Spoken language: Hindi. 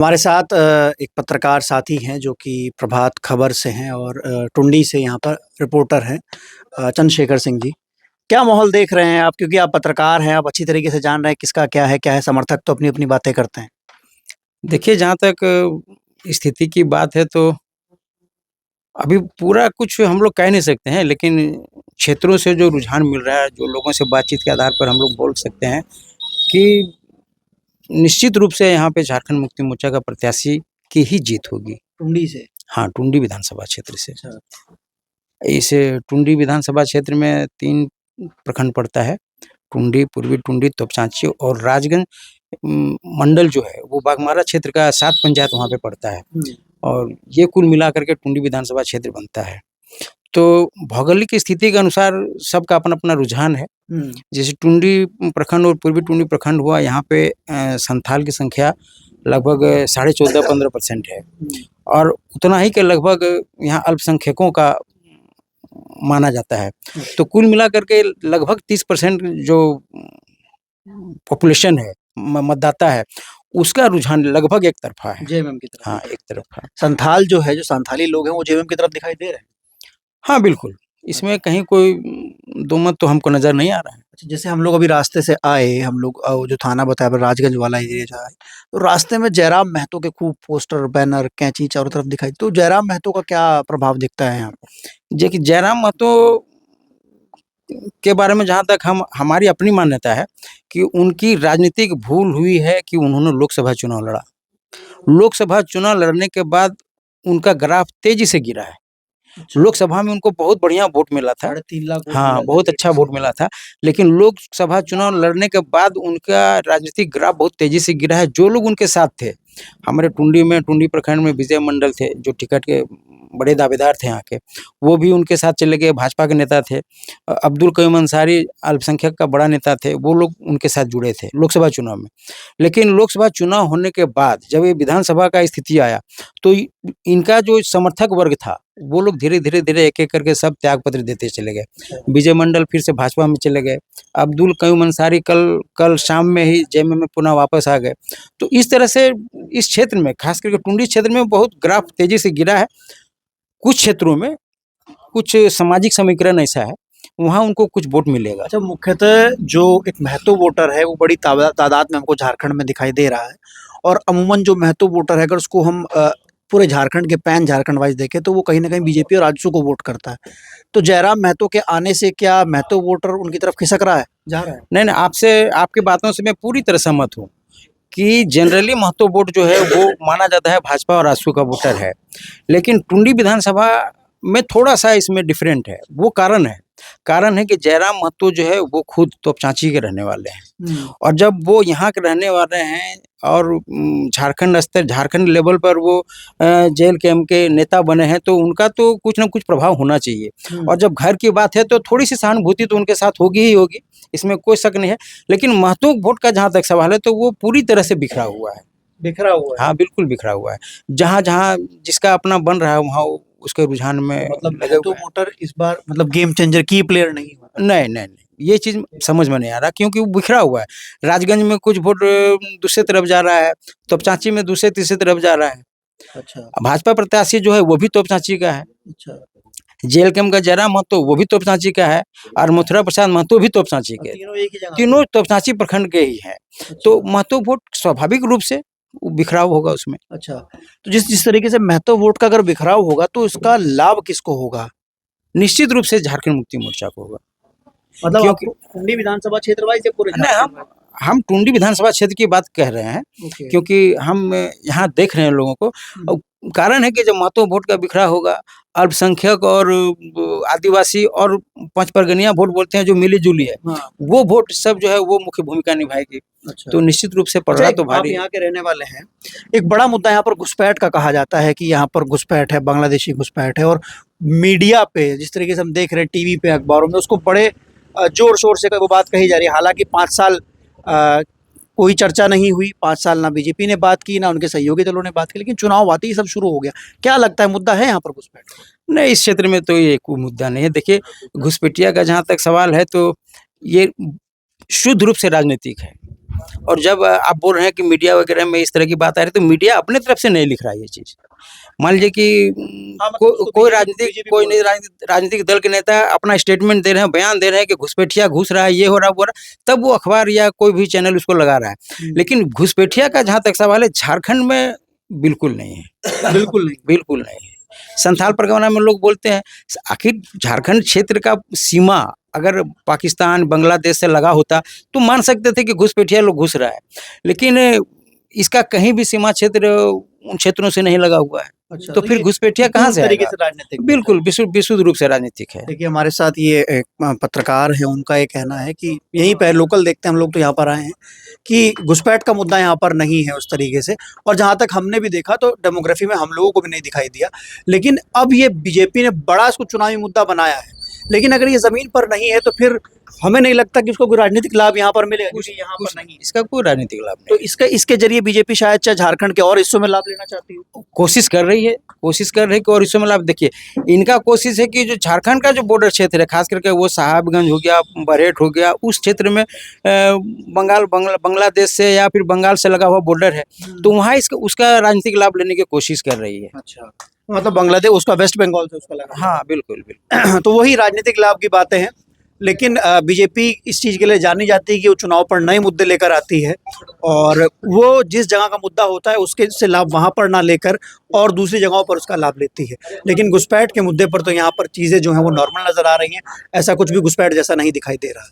हमारे साथ एक पत्रकार साथी हैं जो कि प्रभात खबर से हैं और टुंडी से यहाँ पर रिपोर्टर हैं, चंद्रशेखर सिंह जी। क्या माहौल देख रहे हैं आप? क्योंकि आप पत्रकार हैं, आप अच्छी तरीके से जान रहे हैं किसका क्या है, समर्थक तो अपनी-अपनी बातें करते हैं। देखिए, जहाँ तक स्थिति की बात है तो अभी पूरा कुछ हम लोग कह नहीं सकते हैं, लेकिन क्षेत्रों से जो रुझान मिल रहा है, जो लोगों से बातचीत के आधार पर हम लोग बोल सकते हैं कि निश्चित रूप से यहाँ पे झारखंड मुक्ति मोर्चा का प्रत्याशी की ही जीत होगी। टुंडी से? हाँ, टुंडी विधानसभा क्षेत्र से। अच्छा। इस टुंडी विधानसभा क्षेत्र में 3 प्रखंड पड़ता है। टुंडी, पूर्वी टुंडी, तोपचांची और राजगंज मंडल जो है वो बाघमारा क्षेत्र का 7 पंचायत वहाँ पे पड़ता है और ये कुल मिलाकर के टुंडी विधानसभा क्षेत्र बनता है। तो भौगोलिक स्थिति के अनुसार सबका अपना-अपना रुझान है। जैसे टुंडी प्रखंड और पूर्वी टुंडी प्रखंड हुआ, यहाँ पे संथाल की संख्या लगभग 14.5-15% है और उतना ही के लगभग यहाँ अल्पसंख्यकों का माना जाता है। तो कुल मिलाकर के लगभग 30% जो पॉपुलेशन है, मतदाता है, उसका रुझान लगभग एक तरफा है। जेएमएम की तरफ? हाँ, एक तरफा। संथाल जो है, जो संथाली लोग हैं, वो जेएमएम की तरफ दिखाई दे रहे हैं? हाँ, बिल्कुल। इसमें कहीं कोई दो मत तो हमको नज़र नहीं आ रहा है। अच्छा, जैसे हम लोग अभी रास्ते से आए, हम लोग जो थाना बताया राजगंज वाला एरिया जो है, तो रास्ते में जयराम महतो के खूब पोस्टर, बैनर, कैंची चारों तरफ दिखाई, तो जयराम महतो का क्या प्रभाव दिखता है यहाँ पे? देखिए, जयराम महतो के बारे में जहाँ तक हमारी अपनी मान्यता है कि उनकी राजनीतिक भूल हुई है कि उन्होंने लोकसभा चुनाव लड़ा। लोकसभा चुनाव लड़ने के बाद उनका ग्राफ तेज़ी से गिरा है। लोकसभा में उनको बहुत बढ़िया वोट मिला था। 3.5 लाख वोट हाँ, मिला था, बहुत अच्छा वोट मिला था, लेकिन लोकसभा चुनाव लड़ने के बाद उनका राजनीतिक ग्राफ बहुत तेज़ी से गिरा है। जो लोग उनके साथ थे, हमारे टुंडी प्रखंड में विजय मंडल थे, जो टिकट के बड़े दावेदार थे यहाँ के, वो भी उनके साथ चले गए, भाजपा के नेता थे। अब्दुल कयूम अंसारी अल्पसंख्यक का बड़ा नेता थे, वो लोग उनके साथ जुड़े थे लोकसभा चुनाव में। लेकिन लोकसभा चुनाव होने के बाद जब ये विधानसभा का स्थिति आया, तो इनका जो समर्थक वर्ग था, वो लोग धीरे-धीरे एक-एक करके सब त्यागपत्र देते चले गए। विजय मंडल फिर से भाजपा में चले गए। अब्दुल कयूम अंसारी कल शाम में ही जेएमएम में पुनः वापस आ गए। तो इस तरह से इस क्षेत्र में, खास करके टुंडी क्षेत्र में बहुत ग्राफ तेज़ी से गिरा है। कुछ क्षेत्रों में कुछ सामाजिक समीकरण ऐसा है, वहाँ उनको कुछ वोट मिलेगा। अच्छा, मुख्यतः जो एक महतो वोटर है, वो बड़ी तादाद में हमको झारखंड में दिखाई दे रहा है और अमूमन जो महतो वोटर है, अगर उसको हम पूरे झारखंड के पैन झारखंड वाइज देखें, तो वो कहीं न कहीं बीजेपी और आजसू को वोट करता है। तो जयराम महतो के आने से क्या महतो वोटर उनकी तरफ खिसक रहा है, जा रहा है? नहीं, आपकी बातों से मैं पूरी तरह सहमत हूँ कि जनरली महतो वोट जो है वो माना जाता है भाजपा और आजसू का वोटर है। लेकिन टुंडी विधानसभा में थोड़ा-सा इसमें डिफरेंट है। वो कारण है कि जयराम महतो जो है वो खुद तोपचांची के रहने वाले हैं और जब वो यहाँ के रहने वाले हैं और झारखंड लेवल पर वो जेएलकेएम के नेता बने हैं, तो उनका तो कुछ न कुछ प्रभाव होना चाहिए। और जब घर की बात है तो थोड़ी-सी सहानुभूति तो उनके साथ होगी ही होगी, इसमें कोई शक नहीं है। लेकिन महतो वोट का जहाँ तक सवाल है, तो वो पूरी तरह से बिखरा हुआ है। बिखरा हुआ है? हाँ, बिल्कुल बिखरा हुआ है। जहाँ-जहाँ जिसका अपना बन रहा है, वहाँ उसके रुझान में मतलब महतो वोटर इस बार मतलब गेम चेंजर, की प्लेयर नहीं हुआ? नहीं, ये चीज़ समझ में नहीं आ रहा क्योंकि वो बिखरा हुआ है। राजगंज में कुछ वोट दूसरे तरफ जा रहा है, तोपचांची में दूसरे तीसरे तरफ जा रहा है। अच्छा। भाजपा प्रत्याशी जो है वो भी तोपचांची का है। अच्छा। जेएलकेएम का जयराम महतो वो भी तोपचांची का है और मथुरा प्रसाद महतो भी तोपचांची के। तीनों एक ही जगह? तीनों तोपचांची प्रखंड के ही हैं। तो महतो वोट स्वाभाविक रूप से बिखराव होगा उसमें। अच्छा, तो जिस तरीके से महतो वोट का अगर बिखराव होगा, तो इसका लाभ किसको होगा? निश्चित रूप से झारखंड मुक्ति मोर्चा को होगा। मतलब क्योंकि टुंडी विधानसभा क्षेत्र वाइज या पूरे नहीं, हम टुंडी विधानसभा क्षेत्र की बात कह रहे हैं क्योंकि हम यहाँ देख रहे हैं लोगों को। कारण है कि जब महतो वोट का बिखरा होगा, अल्पसंख्यक और आदिवासी और पंच परगनिया वोट बोलते हैं जो मिली-जुली है, वो वोट सब जो है वो मुख्य भूमिका निभाएगी। अच्छा। तो निश्चित रूप से पड़ना तो भारी। आप यहाँ के रहने वाले हैं, एक बड़ा मुद्दा यहाँ पर घुसपैठ का कहा जाता है कि यहाँ पर घुसपैठ है, बांग्लादेशी घुसपैठ है और मीडिया पे जिस तरीके से हम देख रहे हैं टीवी पे, अखबारों में, उसको बड़े जोर-शोर से वो बात कही जा रही है। हालाँकि 5 साल कोई चर्चा नहीं हुई, 5 साल ना बीजेपी ने बात की, ना उनके सहयोगी दलों ने बात की, लेकिन चुनाव आते ही सब शुरू हो गया। क्या लगता है, मुद्दा है यहाँ पर घुसपैठ? नहीं, इस क्षेत्र में तो ये कोई मुद्दा नहीं है। देखिए, घुसपैठिया का जहाँ तक सवाल है तो ये शुद्ध रूप से राजनीतिक है। और जब आप बोल रहे हैं कि मीडिया वगैरह में इस तरह की बात आ रही है, तो मीडिया अपने तरफ से नहीं लिख रहा है ये चीज़। मान लीजिए कि हाँ, मतलब उसको कोई बीजेपी कोई बोल नहीं रही है। राजनीतिक दल के नेता अपना स्टेटमेंट दे रहे हैं, बयान दे रहे हैं कि घुसपैठिया घुस रहा है, ये हो रहा है, वो हो रहा है, तब वो अखबार या कोई भी चैनल उसको लगा रहा है। लेकिन घुसपैठिया का जहाँ तक सवाल है, झारखंड में बिल्कुल नहीं है। बिल्कुल नहीं। बिल्कुल नहीं है। संथाल परगना में लोग बोलते हैं, आखिर झारखंड क्षेत्र का सीमा अगर पाकिस्तान, बांग्लादेश से लगा होता, तो मान सकते थे कि घुसपैठिया लोग घुस रहा है। लेकिन इसका कहीं भी सीमा क्षेत्र उन क्षेत्रों से नहीं लगा हुआ है। अच्छा, तो तो फिर ये घुसपैठिया कहाँ पूर्ण से तरीके आएगा? से राजनीतिक मुद्दा है। बिल्कुल, विशुद्ध रूप से राजनीतिक है। देखिए, हमारे साथ ये एक पत्रकार है, उनका ये कहना है कि यहीं पे लोकल देखते हैं हम लोग, तो यहाँ पर आए हैं कि घुसपैठ का मुद्दा यहाँ पर नहीं है उस तरीके से। और जहाँ तक हमने भी देखा तो डेमोग्राफी में हम लोगों को भी नहीं दिखाई दिया। लेकिन अब ये बीजेपी ने बड़ा इसको चुनावी मुद्दा बनाया है। लेकिन अगर ये ज़मीन पर नहीं है तो फिर हमें नहीं लगता कि उसको कोई राजनीतिक लाभ यहाँ पर मिलेगा, क्योंकि यहाँ पर नहीं है। इसका कोई राजनीतिक लाभ तो नहीं। इसके ज़रिए बीजेपी शायद चाहे झारखंड के और हिस्सों में लाभ लेना चाहती है। कोशिश कर रही है कि, और इस समय आप देखिए, इनका कोशिश है कि जो झारखंड का जो बॉर्डर क्षेत्र है, खास करके वो साहिबगंज हो गया, बरहेट हो गया, उस क्षेत्र में बांग्लादेश से या फिर बंगाल से लगा हुआ बॉर्डर है, तो वहाँ उसका राजनीतिक लाभ लेने की कोशिश कर रही है। अच्छा, मतलब बांग्लादेश उसका वेस्ट बंगाल से उसका लगा। हाँ, बिल्कुल। तो वही राजनीतिक लाभ की बातें हैं। लेकिन बीजेपी इस चीज़ के लिए जानी जाती है कि वो चुनाव पर नए मुद्दे लेकर आती है, और वो जिस जगह का मुद्दा होता है उसके से लाभ वहाँ पर ना लेकर और दूसरी जगहों पर उसका लाभ लेती है। लेकिन घुसपैठ के मुद्दे पर तो यहाँ पर चीज़ें जो हैं वो नॉर्मल नज़र आ रही हैं। ऐसा कुछ भी घुसपैठ जैसा नहीं दिखाई दे रहा।